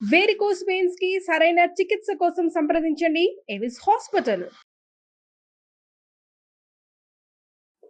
Varicose veins కి సరైన చికిత్స కోసం సంప్రదించండి ఎవిస్ హాస్పిటల్.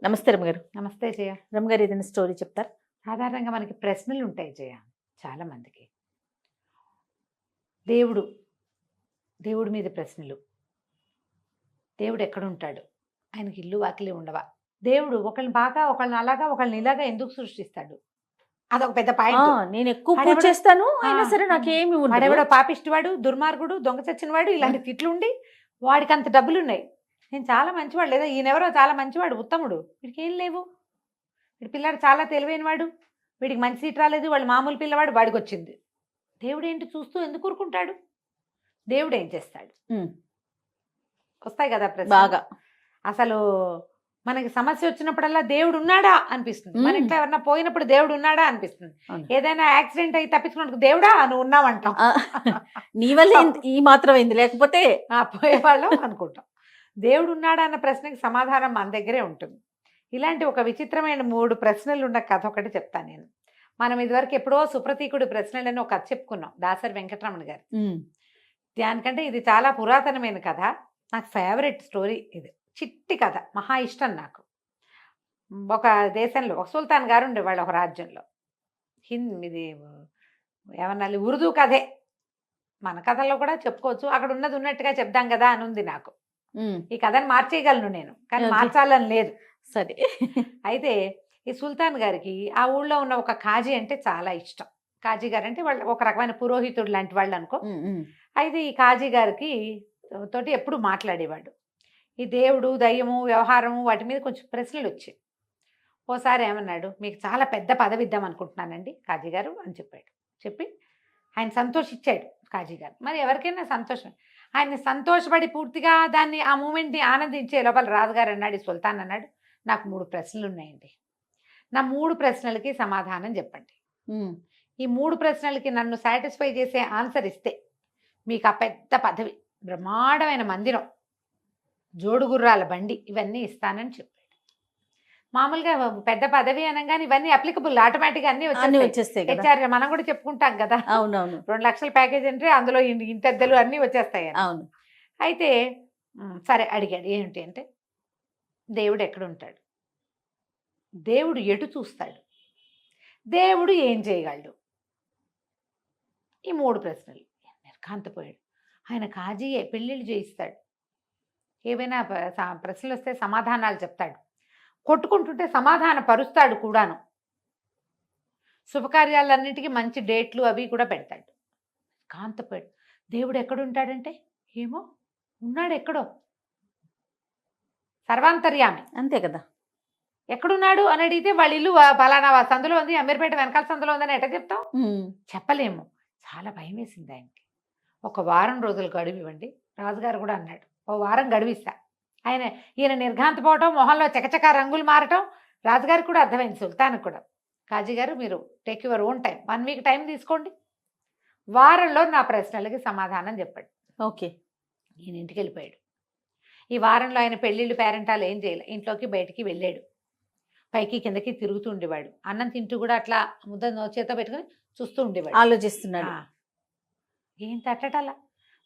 నమస్తే రమ్మగారు. నమస్తే జయ. రమ్మగారు ఏదైనా స్టోరీ చెప్తారు? సాధారణంగా మనకి ప్రశ్నలు ఉంటాయి జయ, చాలా మందికి. దేవుడి మీద ప్రశ్నలు. దేవుడు ఎక్కడుంటాడు? ఆయనకి ఇల్లు వాకిలి ఉండవా? దేవుడు ఒకళ్ళని బాగా, ఒకళ్ళని అలాగా, ఒకళ్ళని ఇలాగా ఎందుకు సృష్టిస్తాడు? అదొక పెద్ద పాయింట్. నేను ఎక్కువ పూజ చేస్తాను, అయినా సరే నాకేమి ఉండదు. వాడెవడో పాపిష్టివాడు, దుర్మార్గుడు, దొంగ చచ్చినవాడు, ఇలాంటి తిట్లు ఉండి వాడికి అంత డబ్బులు ఉన్నాయి. నేను చాలా మంచివాడు, లేదా ఈయనెవరో చాలా మంచివాడు, ఉత్తముడు, వీడికి ఏం లేవు. వీడి పిల్లాడు చాలా తెలివైనవాడు, వీడికి మంచి సీట్ రాలేదు, వాళ్ళు మామూలు పిల్లవాడు, వాడికి వచ్చింది. దేవుడు ఏంటి చూస్తూ ఎందుకు ఊరుకుంటాడు? దేవుడు ఏం చేస్తాడు? వస్తాయి కదా ప్రశ్న. బాగా అసలు మనకి సమస్య వచ్చినప్పుడల్లా దేవుడు ఉన్నాడా అనిపిస్తుంది. మన ఇంట్లో ఎవరన్నా పోయినప్పుడు దేవుడు ఉన్నాడా అనిపిస్తుంది. ఏదైనా యాక్సిడెంట్ అయి తప్పించుకున్నప్పుడు దేవుడా నువ్వు ఉన్నావంటాం. నీ వల్ల ఈ మాత్రం అయింది, లేకపోతే పోయేవాళ్ళం అనుకుంటాం. దేవుడు ఉన్నాడా అన్న ప్రశ్నకి సమాధానం మన దగ్గరే ఉంటుంది. ఇలాంటి ఒక విచిత్రమైన 3 ప్రశ్నలు ఉన్న కథ ఒకటి చెప్తాను నేను. మనం ఇదివరకు ఎప్పుడో సుప్రతీకుడి ప్రశ్నలని ఒక కథ చెప్పుకున్నాం, దాసరి వెంకటరమణ గారు. దానికంటే ఇది చాలా పురాతనమైన కథ. నాకు ఫేవరెట్ స్టోరీ ఇది. చిట్టి కథ, మహా ఇష్టం నాకు. ఒక దేశంలో ఒక సుల్తాన్ గారు ఉండేవాళ్ళు, ఒక రాజ్యంలో. ఇది ఏమన్నా ఉర్దూ కథే, మన కథల్లో కూడా చెప్పుకోవచ్చు. అక్కడ ఉన్నది ఉన్నట్టుగా చెప్దాం కదా అని ఉంది నాకు. ఈ కథని మార్చేయగలను నేను, కానీ మార్చాలని లేదు. సరే. అయితే ఈ సుల్తాన్ గారికి ఆ ఊళ్ళో ఉన్న ఒక కాజీ అంటే చాలా ఇష్టం. కాజీ గారు అంటే వాళ్ళు ఒక రకమైన పురోహితుడు లాంటి వాళ్ళు అనుకో. అయితే ఈ కాజీ గారికి తోటి ఎప్పుడు మాట్లాడేవాడు. ఈ దేవుడు, దయ్యము, వ్యవహారము వాటి మీద కొంచెం ప్రశ్నలు వచ్చాయి. ఓసారి ఏమన్నాడు, మీకు చాలా పెద్ద పదవి ఇద్దాం అనుకుంటున్నానండి కాజీ గారు అని చెప్పాడు. చెప్పి ఆయన సంతోషించాడు కాజీ గారు. మరి ఎవరికైనా సంతోషం. ఆయన్ని సంతోషపడి పూర్తిగా దాన్ని ఆ మూమెంట్ని ఆనందించే లోపల రాజుగారు అన్నాడు, సుల్తాన్ అన్నాడు, నాకు 3 ప్రశ్నలు ఉన్నాయండి. నా 3 ప్రశ్నలకి సమాధానం చెప్పండి. ఈ 3 ప్రశ్నలకి నన్ను సాటిస్ఫై చేసే ఆన్సర్ ఇస్తే మీకు ఆ పెద్ద పదవి, బ్రహ్మాండమైన మందిరం, జోడుగుర్రాల బండి, ఇవన్నీ ఇస్తానని చెప్పాడు. మామూలుగా పెద్ద పదవి అనగానే ఇవన్నీ అప్లికబుల్, ఆటోమేటిక్గా అన్ని వచ్చేస్తాయి. హెచ్ఆర్ మనం కూడా చెప్పుకుంటాం కదా, అవునవును, 2 లక్షల ప్యాకేజ్ అంటే అందులో ఇంటద్దెలు అన్నీ వచ్చేస్తాయి. అవును. అయితే సరే అడిగాడు, ఏంటి అంటే దేవుడు ఎక్కడుంటాడు, దేవుడు ఎటు చూస్తాడు, దేవుడు ఏం చేయగలడు, ఈ 3 ప్రశ్నలు. నిర్ఘాంతపోయాడు. ఆయన కాజీయే, పెళ్ళిళ్ళు చేయిస్తాడు, ఏవైనా ప్రశ్నలు వస్తే సమాధానాలు చెప్తాడు, కొట్టుకుంటుంటే సమాధాన పరుస్తాడు కూడాను, శుభకార్యాలన్నిటికీ మంచి డేట్లు అవి కూడా పెడతాడు. కాంతపోయాడు. దేవుడు ఎక్కడుంటాడంటే ఏమో ఉన్నాడు, ఎక్కడో సర్వాంతర్యామి, అంతే కదా. ఎక్కడున్నాడు అని అడిగితే వాళ్ళ ఇల్లు పలానా సందులో ఉంది, అమీర్పేట వెనకాల సందులో ఉందని ఎట్లా చెప్తాం? చెప్పలేము. చాలా భయం వేసింది ఆయనకి. 1 వారం రోజులు గడువివ్వండి. రాజుగారు కూడా అన్నాడు, 1 వారం గడువిస్తా. ఈయన నిర్ఘాంతపోవటం, మొహంలో చకచక రంగులు మారటం రాజుగారికి కూడా అర్థమైంది, సుల్తాన్కి కూడా. కాజీ గారు మీరు take your own time, 1 week time తీసుకోండి, వారంలో నా ప్రశ్నలకి సమాధానం చెప్పండి. ఓకే. ఈయన ఇంటికి వెళ్ళిపోయాడు. ఈ వారంలో ఆయన పెళ్ళిళ్ళు పేరెంటాలు ఏం చేయలే, ఇంట్లోకి బయటికి వెళ్ళాడు. పైకి కిందకి తిరుగుతూ ఉండేవాడు. అన్నం తింటూ కూడా అట్లా ముద్ద చేత పెట్టుకుని చూస్తూ ఉండేవాడు, ఆలోచిస్తున్నాడు. ఏం తట్టటలా.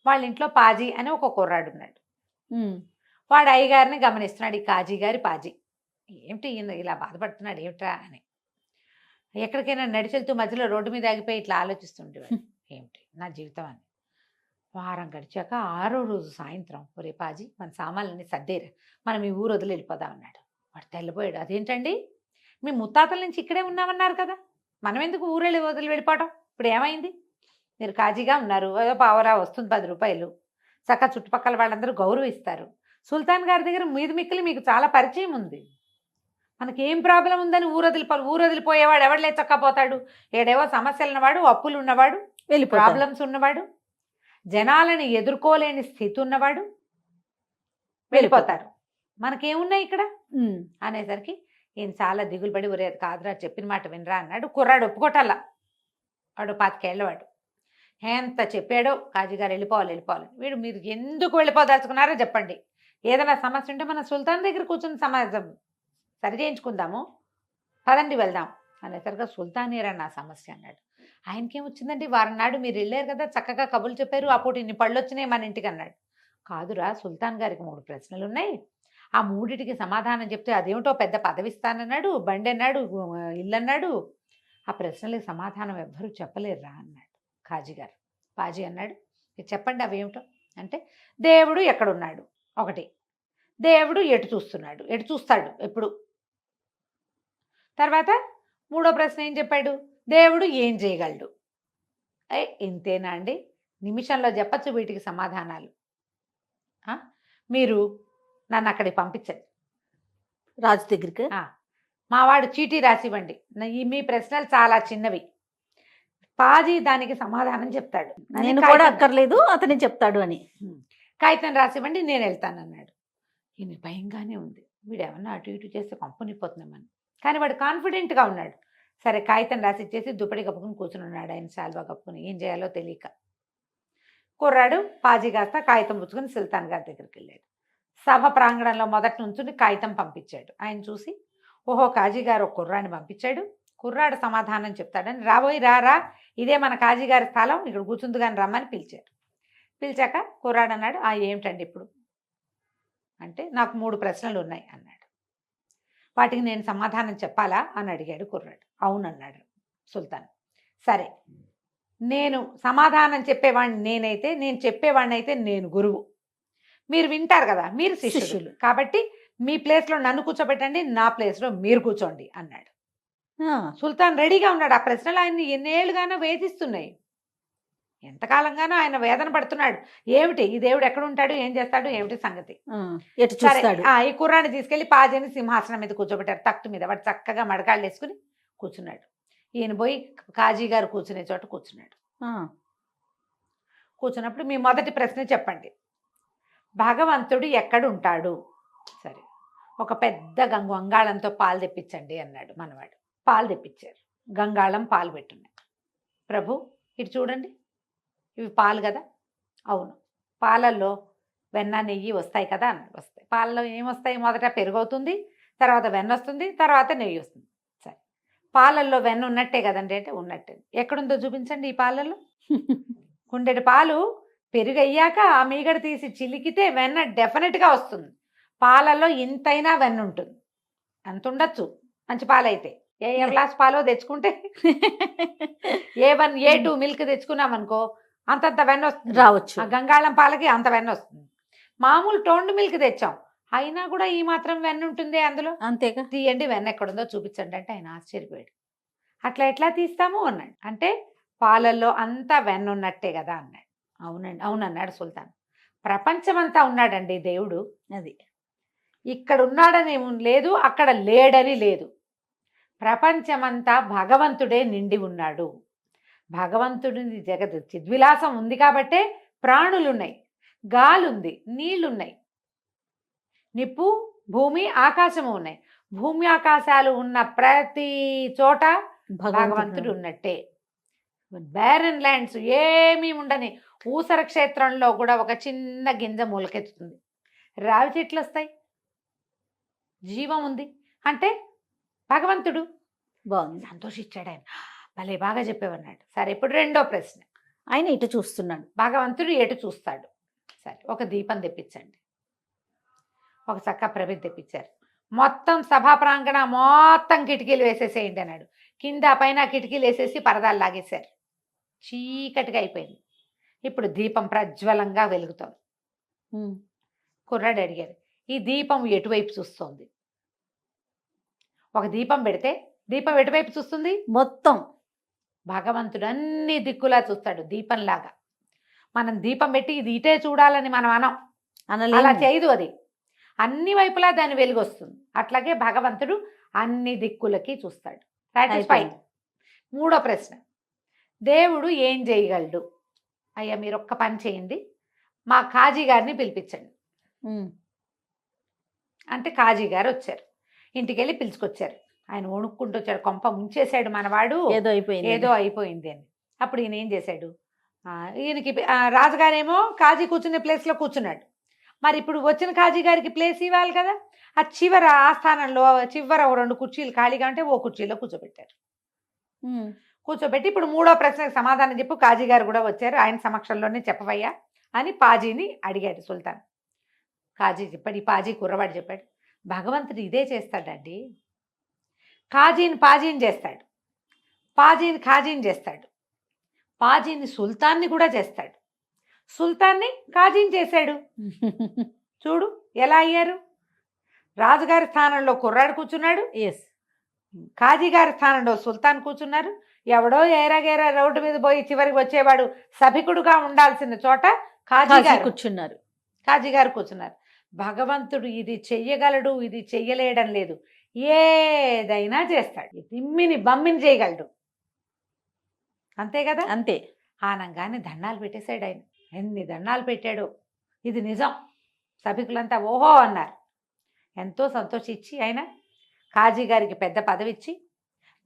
వాళ్ళ ఇంట్లో పాజీ అని ఒక కుర్రాడు ఉన్నాడు. వాడు అయ్యగారిని గమనిస్తున్నాడు, ఈ కాజీ గారి పాజీ. ఏమిటి ఈయన ఇలా బాధపడుతున్నాడు ఏమిట్రా అని. ఎక్కడికైనా నడిచెళ్తూ మధ్యలో రోడ్డు మీద ఆగిపోయి ఇట్లా ఆలోచిస్తుండేవాడు, ఏమిటి నా జీవితం అని. వారం గడిచాక 6వ రోజు సాయంత్రం, ఒరే పాజీ మన సామాన్లన్నీ సర్దేరా, మనం ఈ ఊరు వదిలి వెళ్ళిపోదాం అన్నాడు. వాడు తెల్లబోయాడు. అదేంటండి, మీ ముత్తాతల నుంచి ఇక్కడే ఉన్నామన్నారు కదా, మనం ఎందుకు ఊరు వదిలి వెళ్ళిపోవటం, ఇప్పుడు ఏమైంది? మీరు కాజీగా ఉన్నారు, ఏదో పావరా వస్తుంది, 10 రూపాయలు, చక్క చుట్టుపక్కల వాళ్ళందరూ గౌరవిస్తారు. సుల్తాన్ గారి దగ్గర మీది మిక్కిలి మీకు చాలా పరిచయం ఉంది, మనకేం ప్రాబ్లం ఉందని ఊరు వదిలిపోయేవాడు ఎవడలే చక్కపోతాడు. ఏడేవో సమస్యలు ఉన్నవాడు, అప్పులు ఉన్నవాడు, ప్రాబ్లమ్స్ ఉన్నవాడు, జనాలని ఎదుర్కోలేని స్థితి ఉన్నవాడు వెళ్ళిపోతారు. మనకేమున్నాయి ఇక్కడ అనేసరికి ఈయన చాలా దిగులు పడి, ఒరే కాదురా చెప్పిన మాట వినరా అన్నాడు. కుర్రాడు ఒప్పుకోటల్లా, వాడు 25 ఏళ్ళవాడు. ఎంత చెప్పాడో కాజీగారు వెళ్ళిపోవాలి. వీడు మీరు ఎందుకు వెళ్ళిపోదలుచుకున్నారో చెప్పండి, ఏదైనా సమస్య ఉంటే మన సుల్తాన్ దగ్గర కూర్చొని సమాజం సరి చేయించుకుందాము, పదండి వెళ్దాం అనేసరిగా సుల్తానేరా నా సమస్య అన్నాడు. ఆయనకేం వచ్చిందండి, వారం నాడు మీరు వెళ్ళారు కదా, చక్కగా కబుర్లు చెప్పారు, అప్పుడు ఇన్ని పళ్ళు వచ్చినాయి మన ఇంటికి అన్నాడు. కాదురా, సుల్తాన్ గారికి 3 ప్రశ్నలు ఉన్నాయి, ఆ మూడిటికి సమాధానం చెప్తే అదేమిటో పెద్ద పదవి ఇస్తానన్నాడు, బండి అన్నాడు, ఇల్లు అన్నాడు, ఆ ప్రశ్నలకు సమాధానం ఎవ్వరూ చెప్పలేరురా అన్నాడు కాజీ గారు. పాజీ అన్నాడు, "మీరు చెప్పండి అవేమిటో." అంటే దేవుడు ఎక్కడున్నాడు ఒకటి, దేవుడు ఎటు చూస్తున్నాడు, ఎటు చూస్తాడు ఎప్పుడు, తర్వాత మూడో ప్రశ్న ఏం చెప్పాడు, దేవుడు ఏం చేయగలడు. ఇంతేనా అండి, నిమిషంలో చెప్పచ్చు వీటికి సమాధానాలు. మీరు నన్ను అక్కడికి పంపించండి, రాజు దగ్గరికి. మావాడు చీటీ రాసివ్వండి, మీ ప్రశ్నలు చాలా చిన్నవి, పాజీ దానికి సమాధానం చెప్తాడు, నేను కూడా అక్కర్లేదు అతనే చెప్తాడు అని. కాగితం రాసివ్వండి నేను వెళ్తానన్నాడు. ఈయన భయంగానే ఉంది, వీడు ఏమన్నా అటు ఇటు చేస్తే కంపనిపోతున్నామని, కానీ వాడు కాన్ఫిడెంట్గా ఉన్నాడు. సరే కాగితం రాసి ఇచ్చేసి దుప్పటి కప్పుకుని కూర్చుని ఉన్నాడు, ఆయన శాల్వా కప్పుకుని, ఏం చేయాలో తెలియక. కుర్రాడు పాజీ కాస్త కాగితం పుచ్చుకొని సుల్తాన్ గారి దగ్గరికి వెళ్ళాడు. సభ ప్రాంగణంలో మొదటి నుంచుని కాగితం పంపించాడు. ఆయన చూసి, ఓహో కాజీ గారు ఒక కుర్రాడిని పంపించాడు, కుర్రాడు సమాధానం చెప్తాడని, రాబోయి రా, ఇదే మన కాజీ గారి స్థలం, ఇక్కడ కూర్చుంది కానీ రమ్మని పిలిచారు. పిలిచాక కుర్రాడు అన్నాడు, ఏమిటండి ఇప్పుడు అంటే, నాకు 3 ప్రశ్నలు ఉన్నాయి అన్నాడు. వాటికి నేను సమాధానం చెప్పాలా అని అడిగాడు కుర్రాడు. అవునన్నాడు సుల్తాన్. సరే, నేను సమాధానం చెప్పేవాడిని నేనైతే, నేను చెప్పేవాడిని అయితే నేను గురువు, మీరు వింటారు కదా, మీరు శిష్యులు, కాబట్టి మీ ప్లేస్లో నన్ను కూర్చోబెట్టండి, నా ప్లేస్లో మీరు కూర్చోండి అన్నాడు. సుల్తాన్ రెడీగా ఉన్నాడు. ఆ ప్రశ్నలు ఆయన్ని ఎన్నేళ్ళుగానో వేధిస్తున్నాయి, ఎంతకాలంగానో ఆయన వేదన పడుతున్నాడు. ఏమిటి ఈ దేవుడు ఎక్కడ ఉంటాడు, ఏం చేస్తాడు, ఏమిటి సంగతి. సరే, ఈ కుర్రాన్ని తీసుకెళ్లి పాజీని సింహాసనం మీద కూర్చోబెట్టారు, తక్టు మీద. వాడు చక్కగా మడకాళ్ళు వేసుకుని కూర్చున్నాడు. ఈయన పోయి కాజీ గారు కూర్చునే చోట కూర్చున్నాడు. కూర్చున్నప్పుడు మీ మొదటి ప్రశ్న చెప్పండి, భగవంతుడు ఎక్కడ ఉంటాడు. సరే, ఒక పెద్ద గంగాళంతో పాలు తెప్పించండి అన్నాడు మనవాడు. పాలు తెప్పించారు, గంగాళం పాలు పెట్టున్నాయి. ప్రభు ఇటు చూడండి, ఇవి పాలు కదా. అవును, పాలల్లో వెన్న నెయ్యి వస్తాయి కదా అన్నాడు. వస్తాయి. పాలలో ఏమొస్తాయి, మొదట పెరుగు అవుతుంది, తర్వాత వెన్న వస్తుంది, తర్వాత నెయ్యి వస్తుంది. సరే, పాలల్లో వెన్న ఉన్నట్టే కదండి అంటే ఉన్నట్టే. ఎక్కడుందో చూపించండి ఈ పాలల్లో. కుండెడు పాలు పెరుగు అయ్యాక ఆ మీగడ తీసి చిలికితే వెన్న డెఫినెట్గా వస్తుంది. పాలల్లో ఇంతైనా వెన్న ఉంటుంది, అంత ఉండొచ్చు మంచి పాలైతే. ఏ గ్లాస్ పాలో తెచ్చుకుంటే A1 A2 మిల్క్ తెచ్చుకున్నామనుకో అంతంత వెన్న వస్తుంది, రావచ్చు. ఆ గంగాళం పాలకి అంత వెన్న వస్తుంది. మామూలు టోండ్ మిల్క్ తెచ్చాం, అయినా కూడా ఈ మాత్రం వెన్న ఉంటుంది అందులో. అంతేగా, తీయండి వెన్న ఎక్కడుందో చూపించండి అంటే ఆయన ఆశ్చర్యపోయాడు. అట్లా ఎట్లా తీస్తాము అన్నాడు. అంటే పాలల్లో అంతా వెన్న ఉన్నట్టే కదా అన్నాడు. అవునండి, అవునన్నాడు సుల్తాన్. ప్రపంచమంతా ఉన్నాడండి దేవుడు, అది ఇక్కడ ఉన్నాడని లేదు, అక్కడ లేడని లేదు, ప్రపంచమంతా భగవంతుడే నిండి ఉన్నాడు. భగవంతుడిని జగత్ చిద్విలాసం ఉంది కాబట్టే ప్రాణులున్నాయి, గాలుంది, నీళ్లున్నాయి, నిప్పు భూమి ఆకాశము ఉన్నాయి. భూమి ఆకాశాలు ఉన్న ప్రతి చోట భగవంతుడు ఉన్నట్టే. బ్యారన్ ల్యాండ్స్ ఏమీ ఉండని ఊసర క్షేత్రంలో కూడా ఒక చిన్న గింజ మొలకెత్తుతుంది, రావి చెట్లు వస్తాయి, జీవం ఉంది అంటే భగవంతుడు. బాగుంది, సంతోషించాడు ఆయన. భలే బాగా చెప్పేవన్నాడు. సరే, ఇప్పుడు రెండో ప్రశ్న, ఆయన ఇటు చూస్తున్నాడు, భగవంతుడు ఎటు చూస్తాడు. సరే, ఒక దీపం తెప్పించండి. ఒక చక్క ప్రమిద తెప్పించారు. మొత్తం సభా ప్రాంగణ మొత్తం కిటికీలు వేసేసేయండి అన్నాడు. కింద పైన కిటికీలు వేసేసి పరదాలు లాగేశారు. చీకటిగా అయిపోయింది. ఇప్పుడు దీపం ప్రజ్వలంగా వెలుగుతోంది. కుర్రాడు అడిగారు, ఈ దీపం ఎటువైపు చూస్తోంది. ఒక దీపం పెడితే దీపం ఎటువైపు చూస్తుంది, మొత్తం. భగవంతుడు అన్ని దిక్కులా చూస్తాడు దీపంలాగా. మనం దీపం పెట్టి ఇది ఇటే చూడాలని మనం అలా చేయదు, అది అన్ని వైపులా దాని వెలుగు వస్తుంది. అట్లాగే భగవంతుడు అన్ని దిక్కులకి చూస్తాడు. సాటిస్ఫైడ్. మూడో ప్రశ్న, దేవుడు ఏం చేయగలడు. అయ్యా మీరు ఒక్క పని చేయండి, మా కాజీ గారిని పిలిపించండి అంటే కాజీ గారు వచ్చారు. ఇంటికి వెళ్ళి పిలుచుకొచ్చారు. ఆయన వణుక్కుంటూ వచ్చాడు, కొంప ముంచేశాడు మనవాడు, ఏదో అయిపోయింది అని. అప్పుడు ఈయన ఏం చేశాడు, ఈయనకి రాజుగారేమో కాజీ కూర్చునే ప్లేస్లో కూర్చున్నాడు. మరి ఇప్పుడు వచ్చిన కాజీ గారికి ప్లేస్ ఇవ్వాలి కదా. ఆ చివర ఆస్థానంలో చివర 2 కుర్చీలు ఖాళీగా ఉంటే ఓ కుర్చీలో కూర్చోబెట్టారు. కూర్చోబెట్టి ఇప్పుడు 3వ ప్రశ్నకు సమాధానం చెప్పు, కాజీ గారు కూడా వచ్చారు, ఆయన సమక్షంలోనే చెప్పవయ్యా అని పాజీని అడిగాడు సుల్తాన్. కాజీ చెప్పాడు, ఈ పాజీ కుర్రవాడు చెప్పాడు, భగవంతుడు ఇదే చేస్తాడండి. పాజీని చేస్తాడు, పాజీని ఖాజీని చేస్తాడు, పాజీని సుల్తాన్ని కూడా చేస్తాడు, సుల్తాన్ని ఖాజీని చేశాడు. చూడు ఎలా అయ్యారు. రాజుగారి స్థానంలో కుర్రాడు కూర్చున్నాడు, ఎస్ ఖాజీ గారి స్థానంలో సుల్తాన్ కూర్చున్నారు. ఎవడో ఏరాగేరా రోడ్డు మీద పోయి చివరికి వచ్చేవాడు సభికుడుగా ఉండాల్సిన చోట ఖాజీ గారు కూర్చున్నారు. భగవంతుడు ఇది చెయ్యగలడు, ఇది చెయ్యలేడం లేదు, ఏదైనా చేస్తాడు. తిమ్మిని బమ్మిని చేయగలడు, అంతే కదా. అంతే. ఆనంగానే దండాలు పెట్టేశాడు ఆయన. ఎన్ని దండాలు పెట్టాడో, ఇది నిజం. సభికులంతా ఓహో అన్నారు. ఎంతో సంతోషించి ఆయన కాజీ గారికి పెద్ద పదవి ఇచ్చి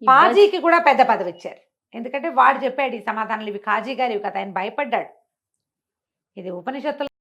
పాజీకి కూడా పెద్ద పదవి ఇచ్చారు. ఎందుకంటే వాడు చెప్పాడు ఈ సమాధానాలు, ఇవి కాజీ గారివి కదా, ఆయన భయపడ్డాడు. ఇది ఉపనిషత్తులు